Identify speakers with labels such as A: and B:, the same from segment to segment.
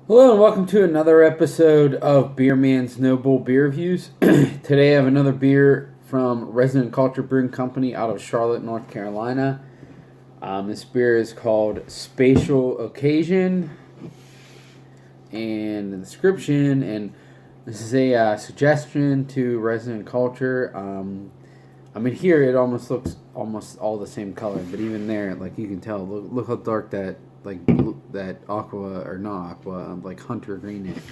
A: Hello and welcome to another episode of Beer Man's Noble Beer Reviews. Today I have another beer from Resident Culture Brewing Company out of Charlotte, North Carolina. This beer is called Spatial Occasion, and the description, and this is a suggestion to Resident Culture. Here it almost looks almost all the same color, but even there, like you can tell, look how dark that that aqua or not aqua, like hunter green is.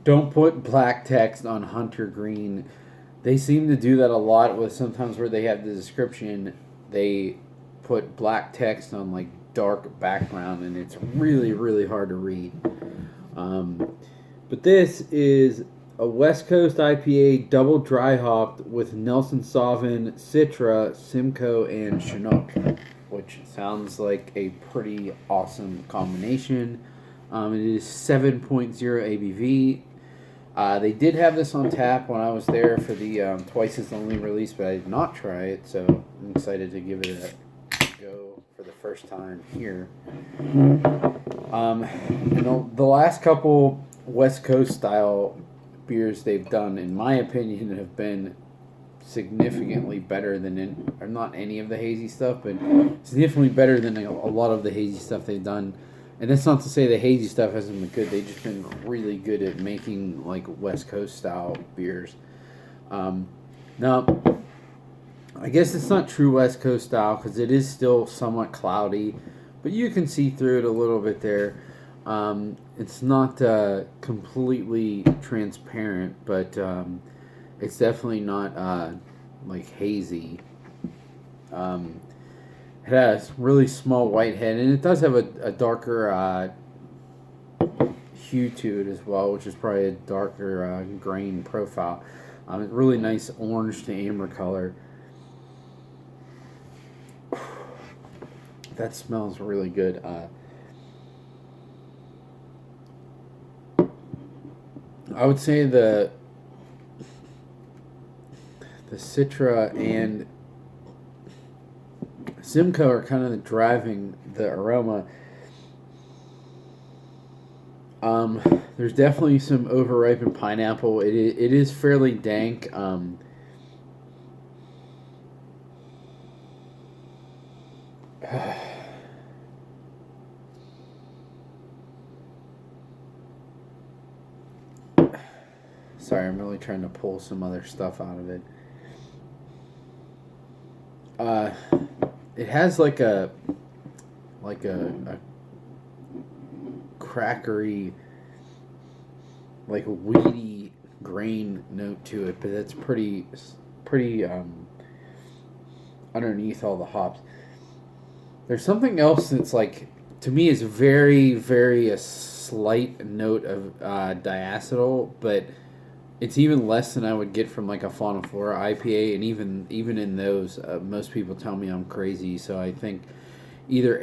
A: Don't put black text on hunter green. They seem to do that a lot with sometimes where they have the description, they put black text on like dark background, and it's really really hard to read. But this is a West Coast IPA double dry hopped with Nelson Sauvin, Citra, Simcoe, and Chinook, which sounds like a pretty awesome combination. It is 7.0 ABV. They did have this on tap when I was there for the Twice as Lonely release, but I did not try it, so I'm excited to give it a go for the first time here. The last couple West Coast style beers they've done, in my opinion, have been significantly better than or not any of the hazy stuff, but significantly better than a lot of the hazy stuff they've done. And that's not to say the hazy stuff hasn't been good. They've just been really good at making like West Coast style beers. Now, I guess it's not true West Coast style because it is still somewhat cloudy, but you can see through it a little bit there. It's not completely transparent, but it's definitely not like hazy. It has really small white head, and it does have a darker hue to it as well, which is probably a darker grain profile. Really nice orange to amber color. That smells really good. I would say the Citra and Simcoe are kind of driving the aroma. There's definitely some overripened pineapple. It is fairly dank. Sorry, I'm really trying to pull some other stuff out of it. It has like a crackery, like weedy grain note to it, but that's pretty underneath all the hops. There's something else that's like, to me, is very very a slight note of diacetyl, but it's even less than I would get from like a Fauna Flora IPA, and even in those, most people tell me I'm crazy. So I think either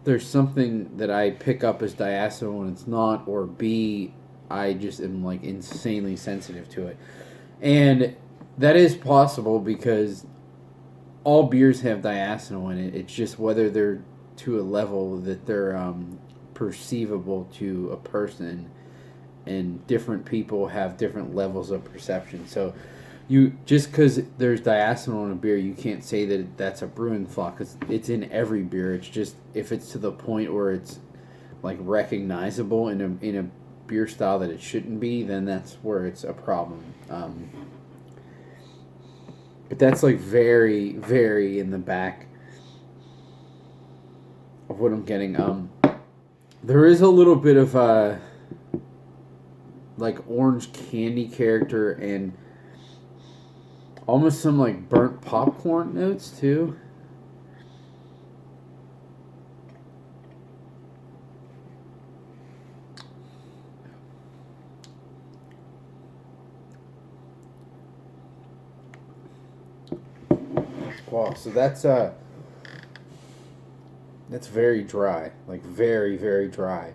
A: there's something that I pick up as diacetyl when it's not, or B, I just am like insanely sensitive to it, and that is possible because all beers have diacetyl in it. It's just whether they're to a level that they're perceivable to a person, and different people have different levels of perception. So you just because there's diacetyl in a beer, you can't say that that's a brewing flaw, because it's in every beer. It's just if it's to the point where it's like recognizable in a beer style that it shouldn't be, then that's where it's a problem. But that's like very very in the back of what I'm getting. There is a little bit of like orange candy character and almost some like burnt popcorn notes too. Wow, so that's very dry, like very very dry.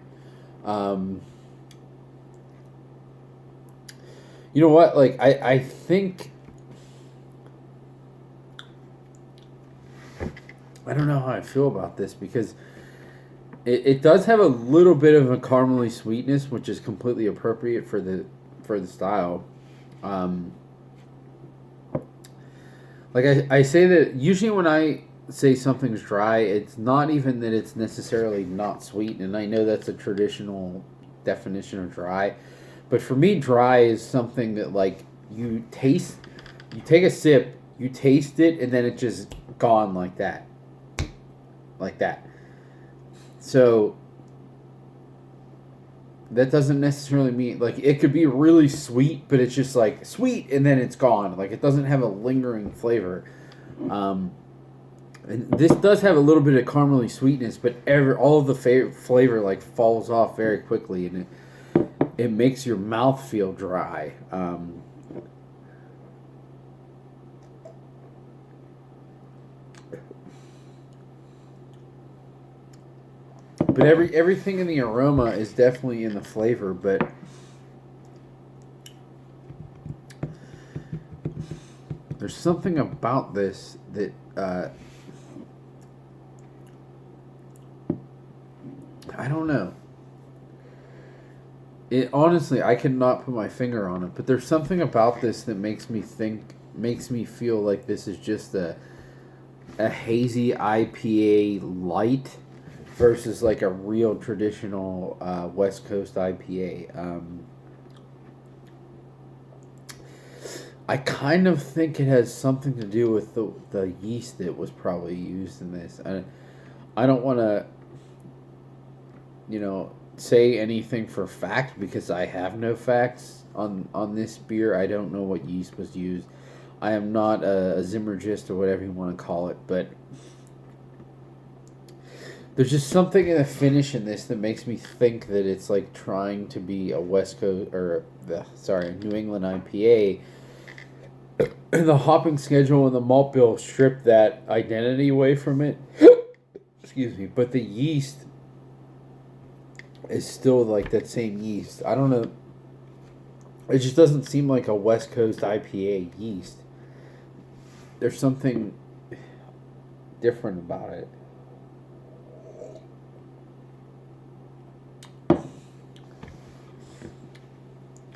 A: You know what? Like I think I don't know how I feel about this, because it does have a little bit of a caramely sweetness, which is completely appropriate for the style. Um, like I say that usually when I say something's dry, it's not even that it's necessarily not sweet, and I know that's a traditional definition of dry, but for me, dry is something that like you taste, you take a sip, you taste it, and then it's just gone like that. So that doesn't necessarily mean like it could be really sweet, but it's just like sweet and then it's gone. Like it doesn't have a lingering flavor. Um, and this does have a little bit of caramely sweetness, but all of the flavor like falls off very quickly, and it makes your mouth feel dry. But everything in the aroma is definitely in the flavor, but there's something about this that I don't know. It honestly, I cannot put my finger on it, but there's something about this that makes me feel like this is just a hazy IPA light versus like a real traditional West Coast IPA. I kind of think it has something to do with the yeast that was probably used in this. I don't want to, say anything for fact because I have no facts on this beer. I don't know what yeast was used. I am not a Zimmergist or whatever you want to call it, but there's just something in the finish in this that makes me think that it's like trying to be a West Coast or a New England IPA. And the hopping schedule and the malt bill strip that identity away from it. Excuse me, but the yeast is still like that same yeast. I don't know. It just doesn't seem like a West Coast IPA yeast. There's something different about it.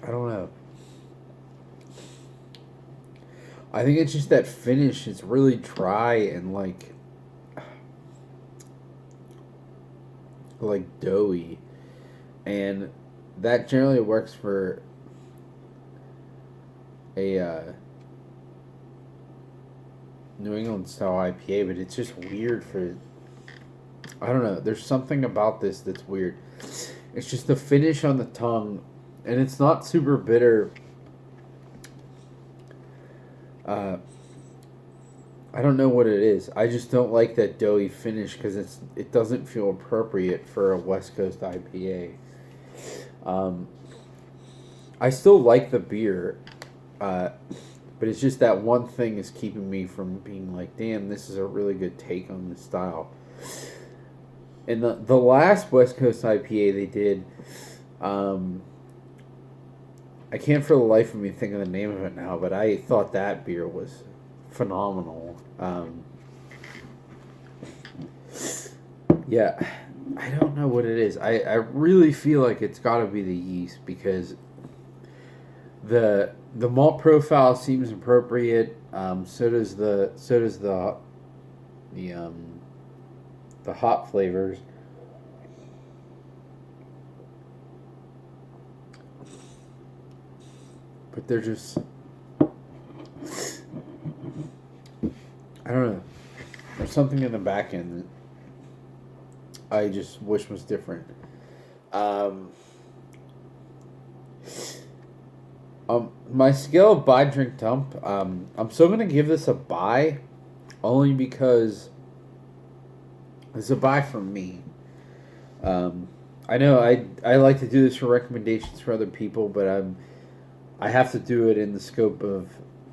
A: I don't know. I think it's just that finish. It's really dry and like doughy, and that generally works for a New England style IPA, but it's just weird for. I don't know. There's something about this that's weird. It's just the finish on the tongue, and it's not super bitter. I don't know what it is. I just don't like that doughy finish because it doesn't feel appropriate for a West Coast IPA. I still like the beer, but it's just that one thing is keeping me from being like, damn, this is a really good take on this style. And the last West Coast IPA they did, I can't for the life of me think of the name of it now, but I thought that beer was phenomenal. Yeah, I don't know what it is. I really feel like it's got to be the yeast because the malt profile seems appropriate. So does the hop flavors. But they're just I don't know. There's something in the back end that I just wish was different. Um, my scale of buy, drink, dump. I'm still gonna give this a buy, only because it's a buy from me. I know I like to do this for recommendations for other people, but I have to do it in the scope of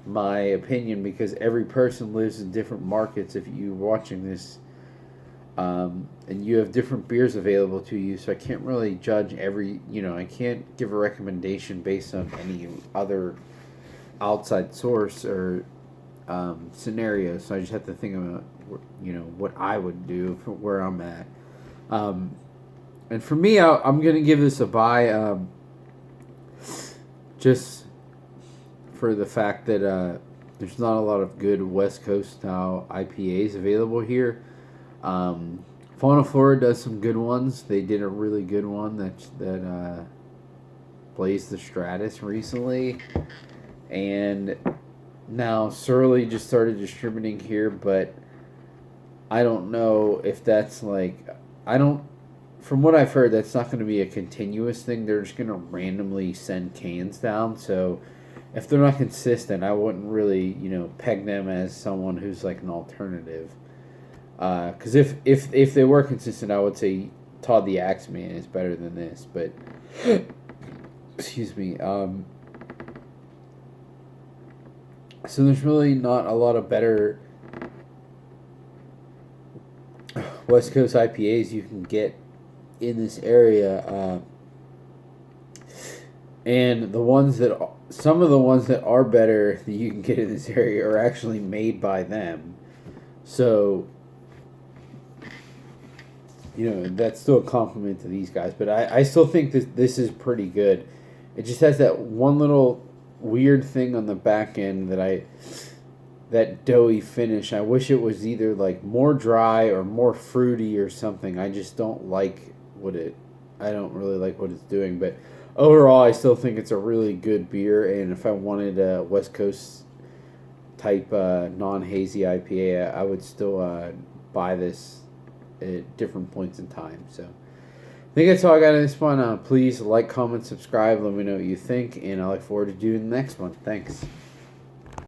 A: my opinion because every person lives in different markets. If you're watching this, and you have different beers available to you, so I can't really judge I can't give a recommendation based on any other outside source or scenario. So I just have to think about what I would do for where I'm at. And for me, I'm gonna give this a buy, just for the fact that there's not a lot of good West Coast style IPAs available here. Fauna Flora does some good ones. They did a really good one that blazed the Stratus recently, and now Surly just started distributing here, but I don't know if that's like I don't. From what I've heard, that's not going to be a continuous thing. They're just going to randomly send cans down. So if they're not consistent, I wouldn't really peg them as someone who's like an alternative. Because if they were consistent, I would say Todd the Axeman is better than this. But excuse me. So there's really not a lot of better West Coast IPAs you can get in this area, and some of the ones that are better that you can get in this area are actually made by them. So that's still a compliment to these guys, but I still think this is pretty good. It just has that one little weird thing on the back end that doughy finish. I wish it was either like more dry or more fruity or something. I just don't like I don't really like what it's doing, but overall I still think it's a really good beer, and if I wanted a West Coast type non-hazy IPA, I would still buy this at different points in time. So I think that's all I got in this one. Please like, comment, subscribe, let me know what you think, and I look forward to doing the next one. Thanks.